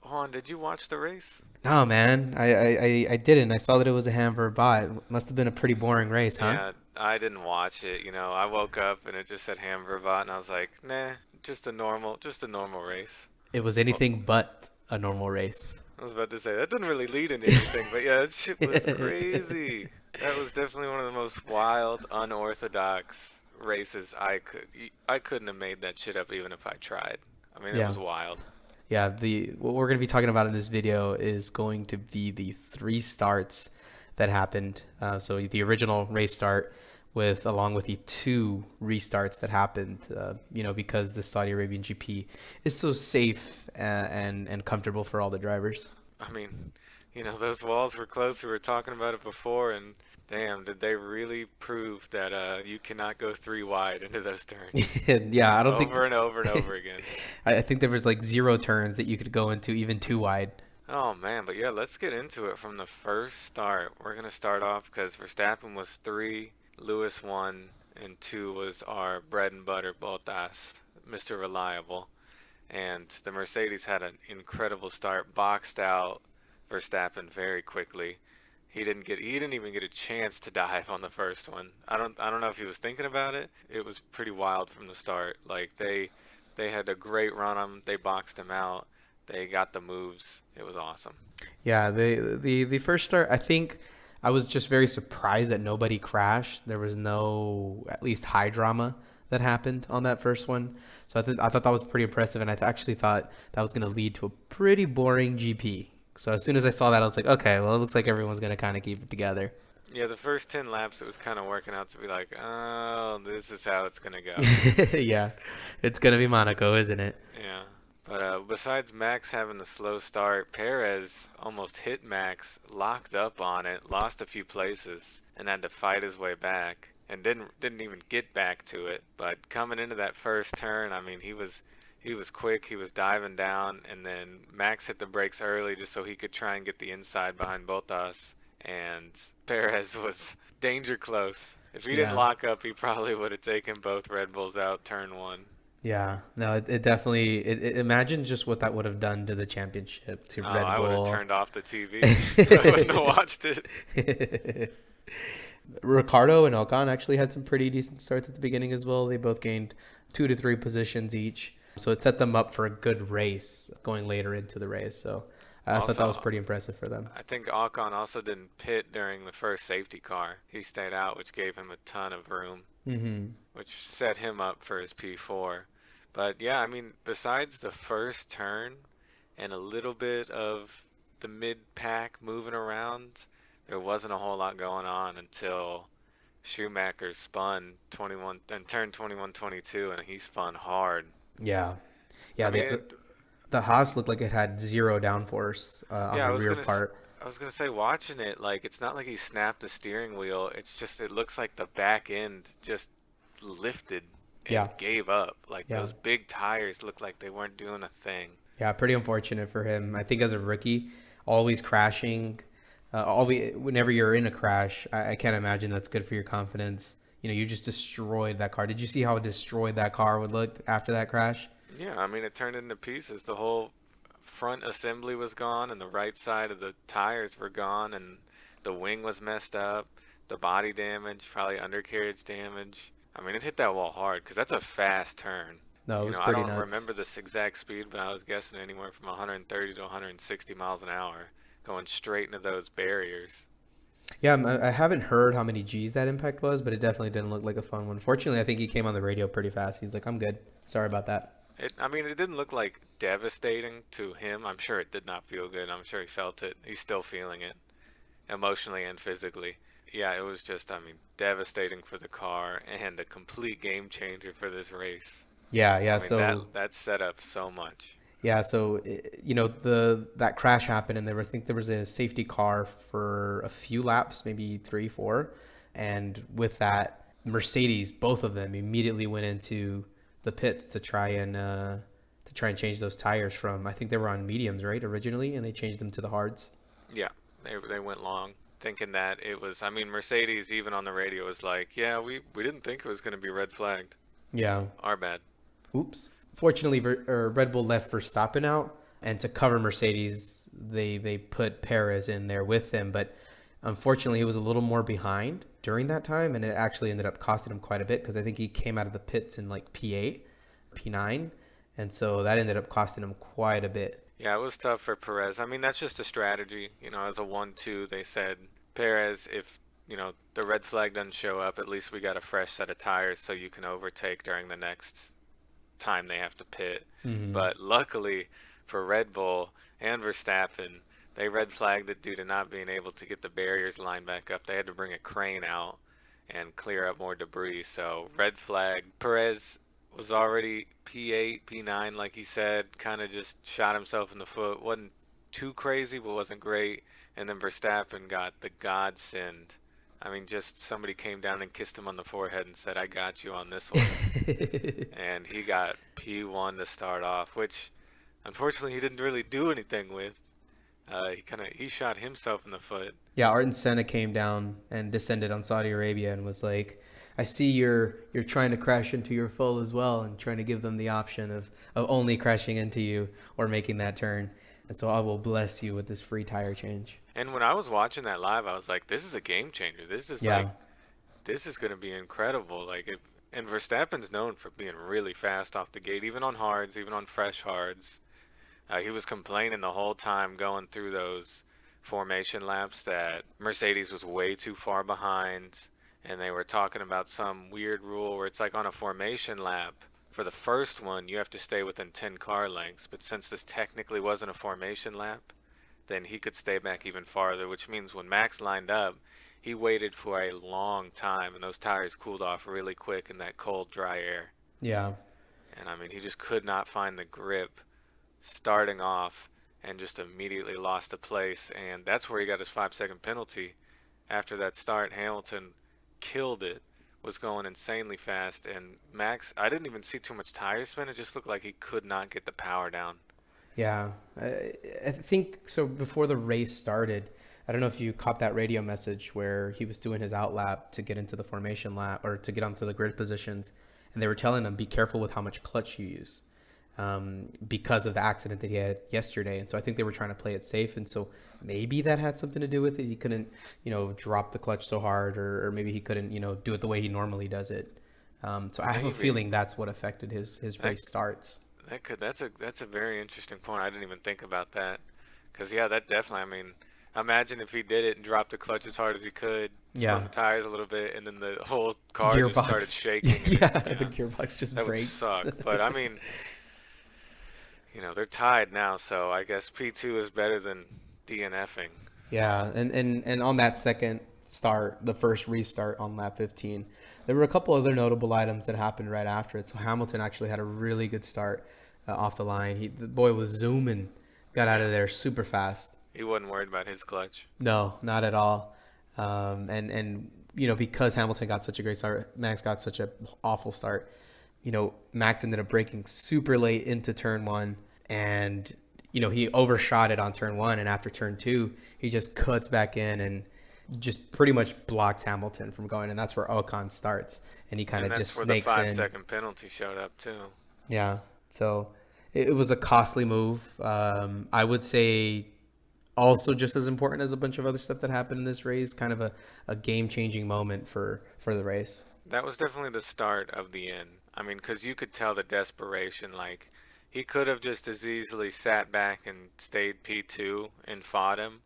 Juan, did you watch the race? No, man, I didn't. I saw that it was a Hamburger bot. It must have been a pretty boring race, huh? Yeah, I didn't watch it. I woke up and it just said Hamburgerbot, and I was like, nah, just a normal race. It was Well, anything but a normal race. I was about to say that didn't really lead into anything, but yeah, that shit was crazy. That was definitely one of the most wild, unorthodox races I couldn't have made that shit up even if I tried. I mean, it Yeah. was wild. Yeah, the what we're going to be talking about in this video is going to be the three starts that happened. So the original race start with along with the two restarts that happened, because the Saudi Arabian GP is so safe and comfortable for all the drivers. I mean, those walls were close. We were talking about it before, and damn, did they really prove that you cannot go three wide into those turns Yeah, I don't think over and over and over again. I think there was like zero turns that you could go into even too wide. Oh man, but yeah, let's get into it from the first start. We're gonna start off because Verstappen was three, Lewis one, and two was our bread and butter Bottas, Mr. Reliable. And the Mercedes had an incredible start, boxed out Verstappen very quickly. He didn't even get a chance to dive on the first one. I don't know if he was thinking about it. It was pretty wild from the start. Like they had a great run on him. They boxed him out. They got the moves. It was awesome. Yeah, the first start, I think I was just very surprised that nobody crashed. There was no at least high drama that happened on that first one. So I thought that was pretty impressive, and actually thought that was going to lead to a pretty boring GP. So as soon as I saw that, I was like, okay, well, it looks like everyone's going to kind of keep it together. Yeah, the first 10 laps it was kind of working out to be like, "Oh, this is how it's going to go." Yeah, it's going to be Monaco, isn't it? Yeah. But besides Max having the slow start, Perez almost hit Max, locked up on it, lost a few places, and had to fight his way back, and didn't even get back to it. But coming into that first turn, I mean, he was quick, he was diving down, and then Max hit the brakes early just so he could try and get the inside behind Bottas, and Perez was danger close. If he didn't Yeah. lock up, he probably would have taken both Red Bulls out turn one. Yeah, no, it definitely. Imagine just what that would have done to the championship, to Oh, Red I would have Bull. turned off the TV. I wouldn't have watched it. Riccardo and Ocon actually had some pretty decent starts at the beginning as well. They both gained 2 to 3 positions each, so it set them up for a good race going later into the race. So I thought that was Also, pretty impressive for them. I think Ocon also didn't pit during the first safety car. He stayed out, which gave him a ton of room, Hmm. which set him up for his P4. But yeah, I mean, besides the first turn and a little bit of the mid-pack moving around, there wasn't a whole lot going on until Schumacher spun 21 and turned 21, 22, and he spun hard. Yeah, I yeah. mean, The Haas looked like it had zero downforce on yeah, the rear part. I was gonna say watching it, like it's not like he snapped the steering wheel. It's just it looks like the back end just lifted Yeah, and gave up. Like yeah. those big tires looked like they weren't doing a thing. Yeah, pretty unfortunate for him. I think as a rookie, always crashing, whenever you're in a crash, I can't imagine that's good for your confidence. You just destroyed that car. Did you see how destroyed that car would look after that crash? Yeah, I mean it turned into pieces. The whole front assembly was gone, and the right side of the tires were gone, and the wing was messed up. The body damage, probably undercarriage damage. I mean, it hit that wall hard because that's a fast turn. No, it was I pretty don't nuts. remember this exact speed, but I was guessing anywhere from 130 to 160 miles an hour going straight into those barriers. Yeah, I haven't heard how many G's that impact was, but it definitely didn't look like a fun one. Fortunately, I think he came on the radio pretty fast. He's like, "I'm good. Sorry about that." I mean, it didn't look like devastating to him. I'm sure it did not feel good. I'm sure he felt it. He's still feeling it emotionally and physically. Yeah, it was just, I mean, devastating for the car and a complete game changer for this race. Yeah, yeah. I mean, that So that set up so much. the that crash happened, and I think there was a safety car for a few laps, maybe three, four, and with that, Mercedes, both of them immediately went into the pits to try and change those tires from, I think they were on mediums, right, originally, and they changed them to the hards. Yeah, they went long thinking that it was. I mean, Mercedes even on the radio was like, "Yeah, we didn't think it was going to be red flagged. Yeah. Our bad." Oops. Fortunately, Red Bull left Verstappen out, And to cover Mercedes, they put Perez in there with them, but unfortunately, he was a little more behind during that time, and it actually ended up costing him quite a bit because I think he came out of the pits in like P8, P9, and so that ended up costing him quite a bit. Yeah, it was tough for Perez. I mean, that's just a strategy. As a 1-2, they said, Perez, if, the red flag doesn't show up, at least we got a fresh set of tires so you can overtake during the next time they have to pit. Hmm. But luckily for Red Bull and Verstappen, they red flagged it due to not being able to get the barriers lined back up. They had to bring a crane out and clear up more debris. So red flag. Perez was already P8, P9, like he said, kind of just shot himself in the foot. Wasn't too crazy, but wasn't great. And then Verstappen got the godsend. I mean, just somebody came down and kissed him on the forehead and said, I got you on this one. And he got P1 to start off, which unfortunately he didn't really do anything with. He shot himself in the foot. Yeah, Arton Senna came down and descended on Saudi Arabia and was like, "I see you're trying to crash into your foe as well, and trying to give them the option of only crashing into you or making that turn. And so I will bless you with this free tire change." And when I was watching that live, I was like, this is a game changer. Yeah, This is going to be incredible. And Verstappen's known for being really fast off the gate, even on hards, even on fresh hards. He was complaining the whole time going through those formation laps that Mercedes was way too far behind, and they were talking about some weird rule where it's like on a formation lap, for the first one, you have to stay within 10 car lengths, but since this technically wasn't a formation lap, then he could stay back even farther, which means when Max lined up, he waited for a long time, and those tires cooled off really quick in that cold, dry air. yeah. And I mean, he just could not find the grip starting off and just immediately lost a place. And that's where he got his 5-second penalty. After that start, Hamilton killed it, was going insanely fast. And Max, I didn't even see too much tire spin. It just looked like he could not get the power down. Yeah, I think so. Before the race started, I don't know if you caught that radio message where he was doing his out lap to get into the formation lap or to get onto the grid positions, and they were telling him be careful with how much clutch you use, because of the accident that he had yesterday. And so I think they were trying to play it safe, and so maybe that had something to do with it. He couldn't, drop the clutch so hard, or maybe he couldn't, do it the way he normally does it. So I have a Maybe feeling that's what affected his that race starts. that's a very interesting point. I didn't even think about that. Cause yeah, that definitely. I mean, imagine if he did it and dropped the clutch as hard as he could, spun Yeah. the tires a little bit, and then the whole car just started Gearbox. shaking, and Yeah, you the know gearbox just that would breaks. suck. But I mean, they're tied now, so I guess P2 is better than DNFing. Yeah, and on that second start, the first restart on lap 15, there were a couple other notable items that happened right after it. So Hamilton actually had a really good start off the line. The boy was zooming, got out Yeah, of there super fast. he wasn't worried about his clutch. No, not at all. And because Hamilton got such a great start, Max got such a awful start. Max ended up braking super late into turn one, and he overshot it on turn one, and after turn two, he just cuts back in and just pretty much blocks Hamilton from going, and that's where Ocon starts, and he kind And of just that's where the snakes five in. second penalty showed up too. Yeah, so it was a costly move. I would say also just as important as a bunch of other stuff that happened in this race, kind of a game changing moment for the race. That was definitely the start of the end. I mean, because you could tell the desperation. Like, he could have just as easily sat back and stayed P2 and fought him,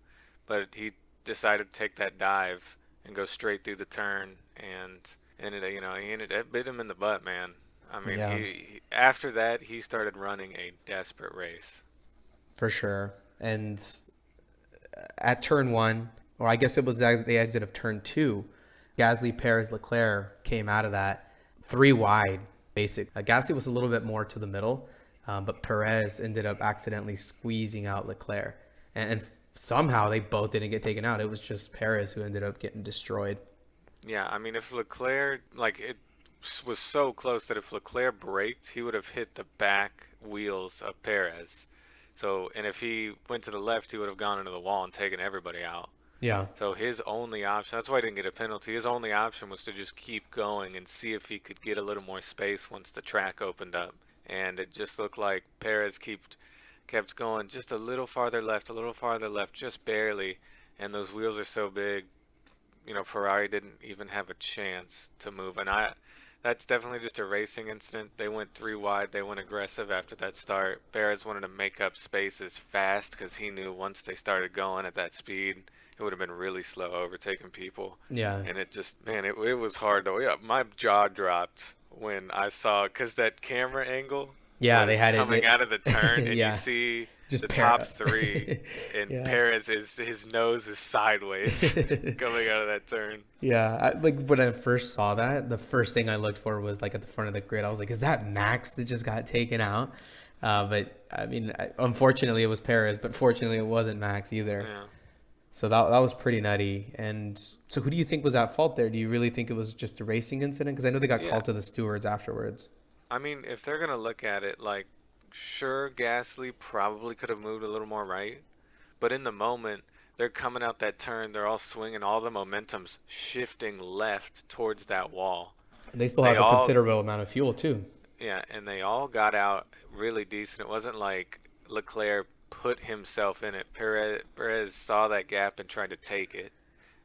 but he decided to take that dive and go straight through the turn, it bit him in the butt, man. I mean, Yeah, after that, he started running a desperate race. for sure. And at turn one, or I guess it was the exit of turn two, Gasly, Perez, Leclerc came out of that three wide, basic. Gasly was a little bit more to the middle, but Perez ended up accidentally squeezing out Leclerc. And somehow they both didn't get taken out. It was just Perez who ended up getting destroyed. Yeah, I mean, if Leclerc, like, it was so close that if Leclerc braked, he would have hit the back wheels of Perez. So, and if he went to the left, he would have gone into the wall and taken everybody out. Yeah. So his only option, that's why he didn't get a penalty. His only option was to just keep going and see if he could get a little more space once the track opened up. And it just looked like Perez kept going just a little farther left, just barely, and those wheels are so big, Ferrari didn't even have a chance to move. And that's definitely just a racing incident. They went three wide, they went aggressive after that start. Perez wanted to make up spaces fast because he knew once they started going at that speed, it would have been really slow overtaking people. Yeah. And it just, man, it was hard though. Yeah, my jaw dropped when I saw, because that camera angle Yeah, they was had coming out of the turn, and you yeah, see just the top three, pair. and Yeah. Perez is his nose is sideways coming out of that turn. Yeah, like when I first saw that, the first thing I looked for was like at the front of the grid. I was like, "Is that Max that just got taken out?" But I mean, unfortunately, it was Perez, but fortunately, it wasn't Max either. Yeah. So that was pretty nutty. And so, who do you think was at fault there? Do you really think it was just a racing incident? Because I know they got Yeah. called to the stewards afterwards. I mean, if they're gonna look at it like, sure, Gasly probably could have moved a little more right, but in the moment, they're coming out that turn, they're all swinging, all the momentum's shifting left towards that wall. And they still They have a all, considerable amount of fuel too. yeah, and they all got out really decent. It wasn't like Leclerc put himself in it. Perez saw that gap and tried to take it.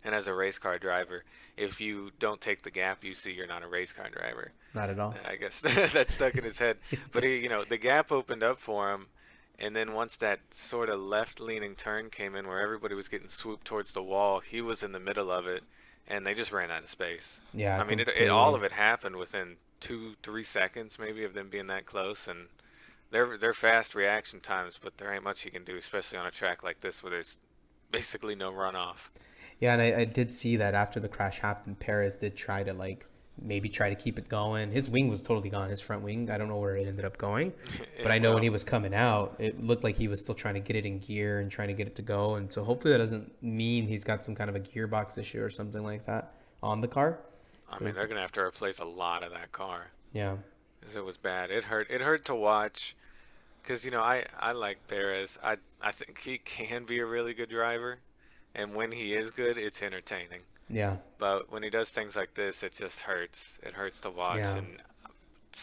And as a race car driver, if you don't take the gap, you see you're not a race car driver. Not at all. I guess that's stuck in his head. But the gap opened up for him, and then once that sort of left-leaning turn came in where everybody was getting swooped towards the wall, he was in the middle of it, and they just ran out of space. Yeah, I mean, all completely. of it happened within 2, 3 seconds maybe of them being that close, and they're fast reaction times, but there ain't much you can do, especially on a track like this where there's basically no runoff. Yeah, and I did see that after the crash happened, Perez did try to like maybe try to keep it going. His wing was totally gone, his front wing. I don't know where it ended up going, but I know when he Well, was coming out, it looked like he was still trying to get it in gear and trying to get it to go. And so hopefully that doesn't mean he's got some kind of a gearbox issue or something like that on the car. I mean, 'Cause they're gonna have to replace a lot of that car. yeah, 'Cause it was bad. It hurt. It hurt to watch. Because I like Perez. I think he can be a really good driver, and when he is good, it's entertaining. yeah, But when he does things like this, it just hurts. It hurts to watch. yeah, And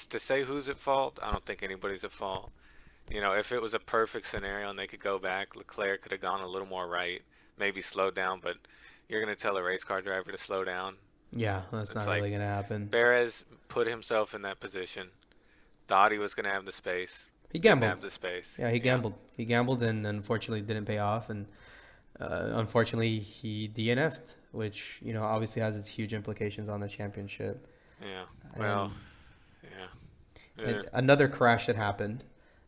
to say who's at fault, I don't think anybody's at fault. If it was a perfect scenario and they could go back, Leclerc could have gone a little more right, maybe slowed down. But you're gonna tell a race car driver to slow down? yeah. That's It's not like really gonna happen. Perez put himself in that position. Thought he was gonna have the space. He Didn't gambled. have the space. Yeah, he Yeah. gambled. He gambled, and unfortunately didn't pay off. And unfortunately, he DNF'd, which obviously has its huge implications on the championship. Yeah. Well, And, yeah. Yeah. and another crash that happened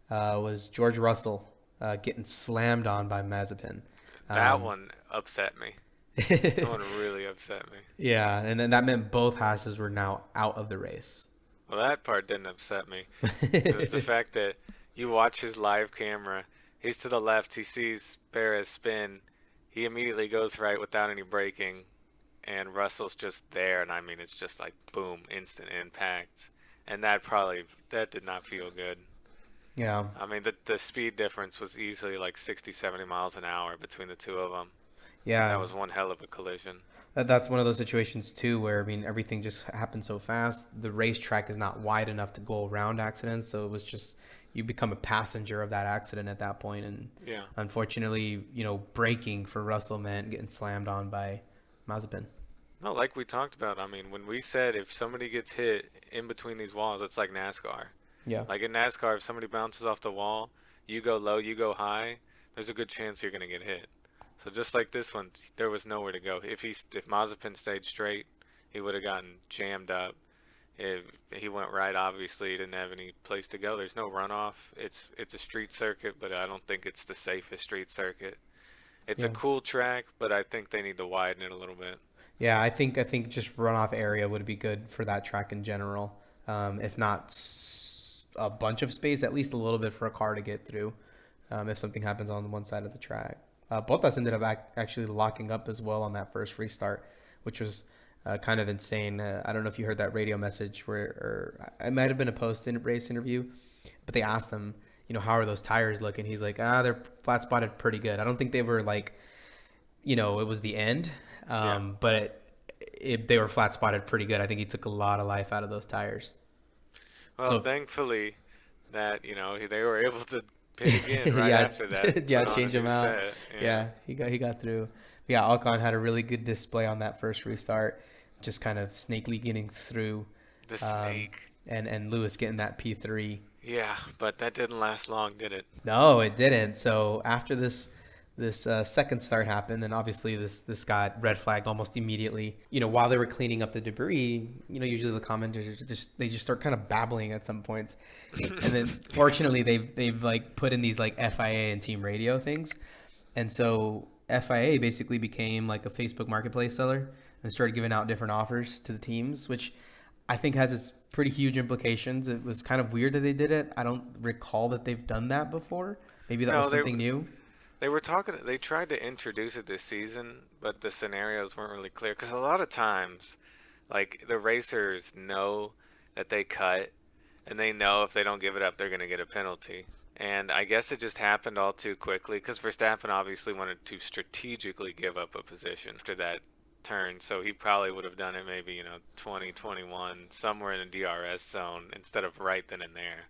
was George Russell getting slammed on by Mazepin. That Um, one upset me. That one really upset me. yeah, and then that meant both Haas's were now out of the race. Well, that part didn't upset me. It was the fact that you watch his live camera. He's to the left. He sees Perez spin. He immediately goes right without any braking, and Russell's just there. And I mean, it's just like boom, instant impact. And that did not feel good. Yeah, I mean, the speed difference was easily like 60, 70 miles an hour between the two of them. And yeah. that was one hell of a collision. That's one of those situations too where I mean everything just happened so fast. The racetrack is not wide enough to go around accidents, so it was just you become a passenger of that accident at that point. And Yeah. unfortunately, braking for Russell meant getting slammed on by Mazepin. No, like we talked about, I mean, when we said if somebody gets hit in between these walls, it's like NASCAR. Yeah, Like in NASCAR, if somebody bounces off the wall, you go low, you go high, there's a good chance you're going to get hit. So just like this one, there was nowhere to go. If Mazepin stayed straight, he would have gotten jammed up. If he went right, obviously, he didn't have any place to go. There's no runoff. It's a street circuit, but I don't think it's the safest street circuit. It's a yeah, cool track, but I think they need to widen it a little bit. yeah. I think just runoff area would be good for that track in general. If not a bunch of space, at least a little bit for a car to get through. If something happens on one side of the track. Bottas ended up actually locking up as well on that first restart, which was kind of insane. I don't know if you heard that radio message or it might have been a post-race interview, but they asked him, how are those tires looking? He's like, they're flat spotted pretty good. I don't think they were like, it was the end, Yeah. but they were flat spotted pretty good. I think he took a lot of life out of those tires. Well, So thankfully that, they were able to pit again right Yeah, after that. yeah, Put on a change him new out. set. Yeah. Yeah, he got through. Yeah, Ocon had a really good display on that first restart, just kind of snakily getting through, The um, snake. and Lewis getting that P3. Yeah, but that didn't last long, did it? No, it didn't. So after this second start happened, and obviously this got red flagged almost immediately. While they were cleaning up the debris, usually the commenters just start kind of babbling at some points, and then fortunately they've like put in these like FIA and team radio things, and so FIA basically became like a Facebook marketplace seller and started giving out different offers to the teams, which I think has its pretty huge implications. It was kind of weird that they did it. I don't recall that they've done that before. Maybe that was No, something new. they were talking. They tried to introduce it this season, but the scenarios weren't really clear. Because a lot of times, like the racers know that they cut, and they know if they don't give it up, they're gonna get a penalty. And I guess it just happened all too quickly because Verstappen obviously wanted to strategically give up a position after that turn, so he probably would have done it maybe 20, 21, somewhere in the DRS zone instead of right then and there.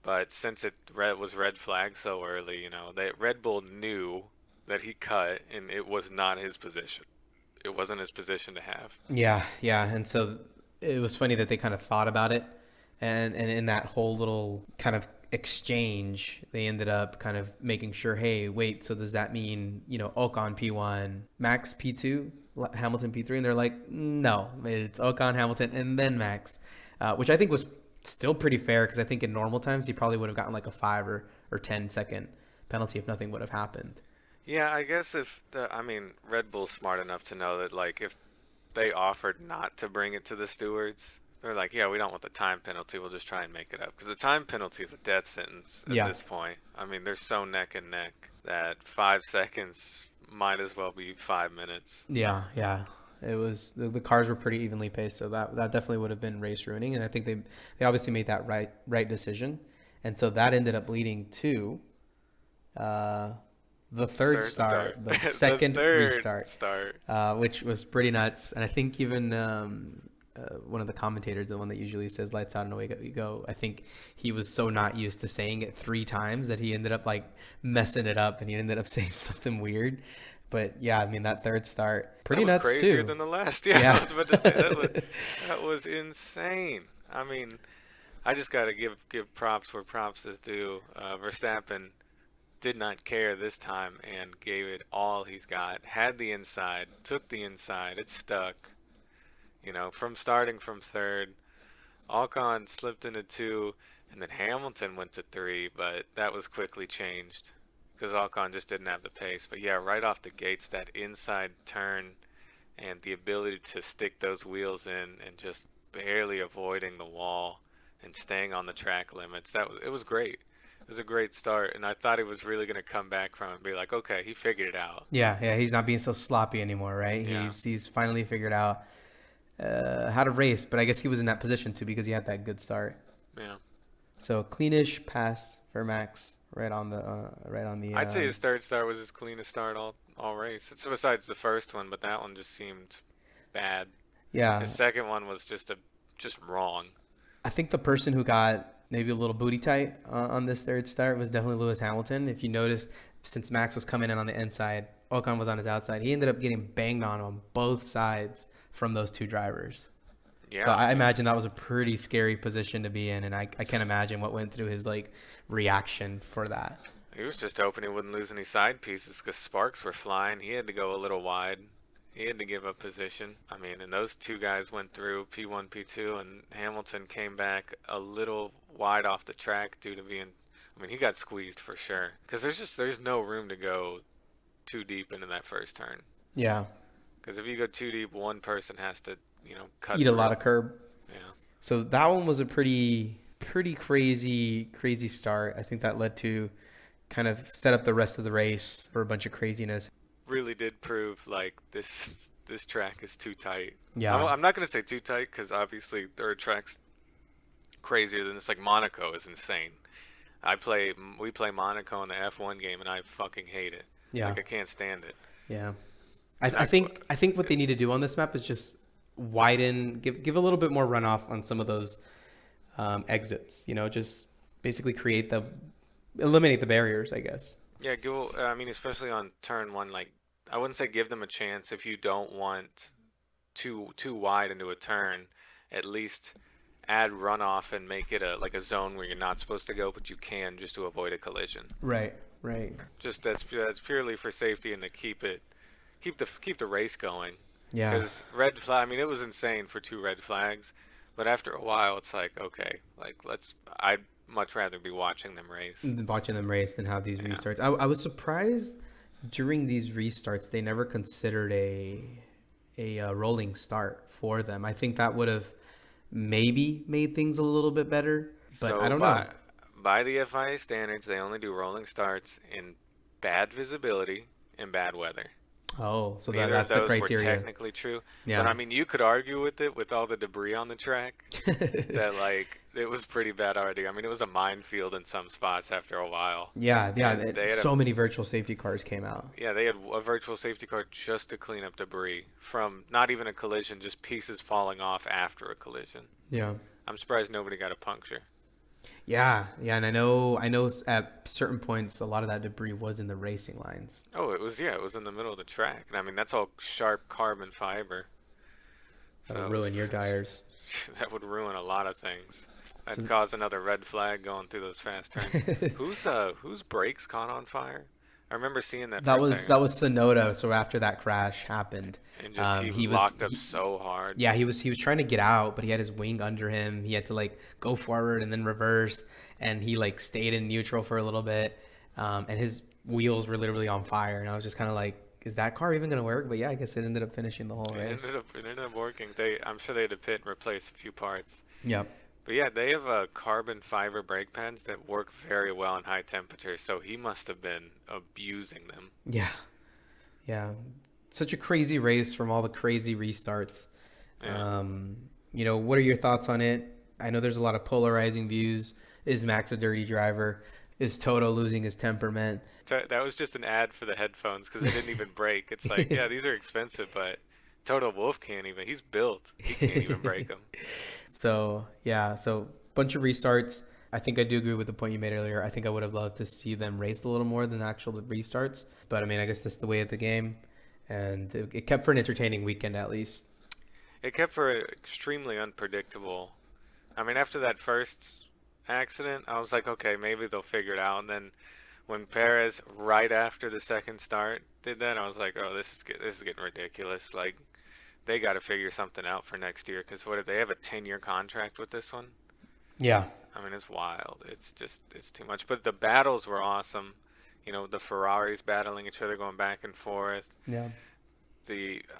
But since it was red flag so early, that Red Bull knew that he cut and it was not his position. It wasn't his position to have. Yeah, yeah. And so it was funny that they kind of thought about it. And in that whole little kind of exchange, they ended up kind of making sure, hey, wait, so does that mean, Ocon P1, Max P2, Hamilton P3? And they're like, no, it's Ocon, Hamilton, and then Max, which I think was still pretty fair because I think in normal times he probably would have gotten like a 5 or 10 second penalty if nothing would have happened. Yeah, I guess Red Bull's smart enough to know that like if they offered not to bring it to the stewards, they're like, yeah, we don't want the time penalty. We'll just try and make it up because the time penalty is a death sentence at Yeah. this point. I mean, they're so neck and neck that 5 seconds might as well be 5 minutes. Yeah, yeah. It was the cars were pretty evenly paced, so that definitely would have been race ruining, and I think they obviously made that right decision, and so that ended up leading to the third Third start, start. the The second third restart, start. which was pretty nuts, and I think even one of the commentators, the one that usually says "lights out and away you go," I think he was so not used to saying it 3 times that he ended up like messing it up, and he ended up saying something weird. But yeah, I mean that third start, pretty That was nuts crazier too. than the last. Yeah, Yeah. I was about to say that was insane. I mean, I just gotta give props where props is due. Verstappen did not care this time and gave it all he's got. Had the inside, took the inside, it stuck. From starting from third, Ocon slipped into two, and then Hamilton went to three, but that was quickly changed because Ocon just didn't have the pace. But yeah, right off the gates, that inside turn and the ability to stick those wheels in and just barely avoiding the wall and staying on the track limits, it was great. It was a great start, and I thought he was really going to come back from it and be like, okay, he figured it out. Yeah, yeah, he's not being so sloppy anymore, right? Yeah, He's finally figured out how to race, but I guess he was in that position too because he had that good start. yeah. So cleanish pass for Max right on the. I'd say his third start was his cleanest start all race. It's besides the first one, but that one just seemed bad. Yeah, His second one was just wrong. I think the person who got maybe a little booty tight on this third start was definitely Lewis Hamilton. If you noticed, since Max was coming in on the inside, Ocon was on his outside. He ended up getting banged on both sides from those two drivers. Yeah. So I imagine that was a pretty scary position to be in, and I can't imagine what went through his like reaction for that. He was just hoping he wouldn't lose any side pieces because sparks were flying. He had to go a little wide. He had to give up position. I mean, and those two guys went through P1, P2, and Hamilton came back a little wide off the track due to being. I mean, he got squeezed for sure because there's no room to go too deep into that first turn. Yeah, Because if you go too deep, one person has to cut eat a lot through. of curb. Yeah. So that one was a pretty crazy start. I think that led to kind of set up the rest of the race for a bunch of craziness. Really did prove like this track is too tight. Yeah. I'm not gonna say too tight because obviously there are tracks crazier than this. Like Monaco is insane. We play Monaco in the F1 game and I fucking hate it. Yeah. Like I can't stand it. Yeah. And I think what they need to do on this map is just widen, give a little bit more runoff on some of those exits. Just basically create eliminate the barriers, I guess. Yeah, go. I mean, especially on turn one, like I wouldn't say give them a chance if you don't want too wide into a turn. At least add runoff and make it a like a zone where you're not supposed to go, but you can just to avoid a collision. Right, right. Just that's purely for safety and to keep the race going. Yeah. Because red flag, I mean, it was insane for two red flags, but after a while, it's like okay, like I'd much rather be watching them race. Watching them race than have these Yeah. restarts. I was surprised during these restarts they never considered a rolling start for them. I think that would have maybe made things a little bit better, but I So don't know. by the FIA standards, they only do rolling starts in bad visibility and bad weather. Oh, so Neither of that's the those were criteria. technically true. But Yeah. I mean, you could argue with it with all the debris on the track that like it was pretty bad already. I mean, it was a minefield in some spots after a while. Yeah, yeah. And they had a So many virtual safety cars came out. yeah, they had a virtual safety car just to clean up debris from not even a collision, just pieces falling off after a collision. Yeah. I'm surprised nobody got a puncture. Yeah, yeah, and I know at certain points a lot of that debris was in the racing lines. Oh, it was in the middle of the track. And I mean, that's all sharp carbon fiber. That'll So it was, ruin your tires. that would ruin a lot of things. That'd So cause another red flag going through those fast turns. Whose brakes caught on fire? I remember seeing that for a second. that was Sonoda. So after that crash happened, And just he he was locked up so hard. yeah, he was trying to get out, but he had his wing under him. He had to like go forward and then reverse, and he like stayed in neutral for a little bit, and his wheels were literally on fire. And I was just kind of like, is that car even gonna work? But yeah, I guess it ended up finishing the whole race. It ended up working. I'm sure they had to pit and replace a few parts. Yep. But yeah, they have carbon fiber brake pads that work very well in high temperatures, so he must have been abusing them. Yeah. Yeah. Such a crazy race from all the crazy restarts. Yeah. What are your thoughts on it? I know there's a lot of polarizing views. Is Max a dirty driver? Is Toto losing his temperament? That was just an ad for the headphones because they didn't even break. It's like, yeah, these are expensive, but Toto Wolff can't even. He's built. He can't even break them. So, yeah, so bunch of restarts. I think I do agree with the point you made earlier. I think I would have loved to see them race a little more than the actual restarts. But I mean, I guess that's the way of the game. And it kept for an entertaining weekend at least. It kept for extremely unpredictable. I mean, after that first accident, I was like, okay, maybe they'll figure it out. And then when Perez, right after the second start, did that, I was like, oh, this is getting ridiculous. Like, they got to figure something out for next year because what if they have a 10-year contract with this one? Yeah, I mean, it's wild. It's too much. But the battles were awesome. You know, the Ferraris battling each other, going back and forth. yeah.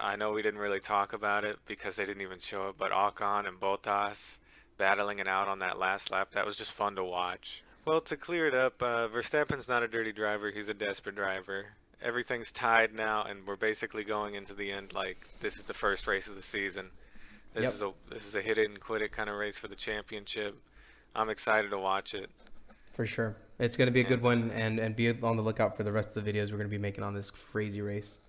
I know we didn't really talk about it because they didn't even show it, but Ocon and Bottas battling it out on that last lap, that was just fun to watch. Well, to clear it up, Verstappen's not a dirty driver, he's a desperate driver. Everything's tied now, and we're basically going into the end like this is the first race of the season. Yep. This is a hit it and quit it kind of race for the championship. I'm excited to watch it. For sure. It's going to be a good And one, and be on the lookout for the rest of the videos we're going to be making on this crazy race.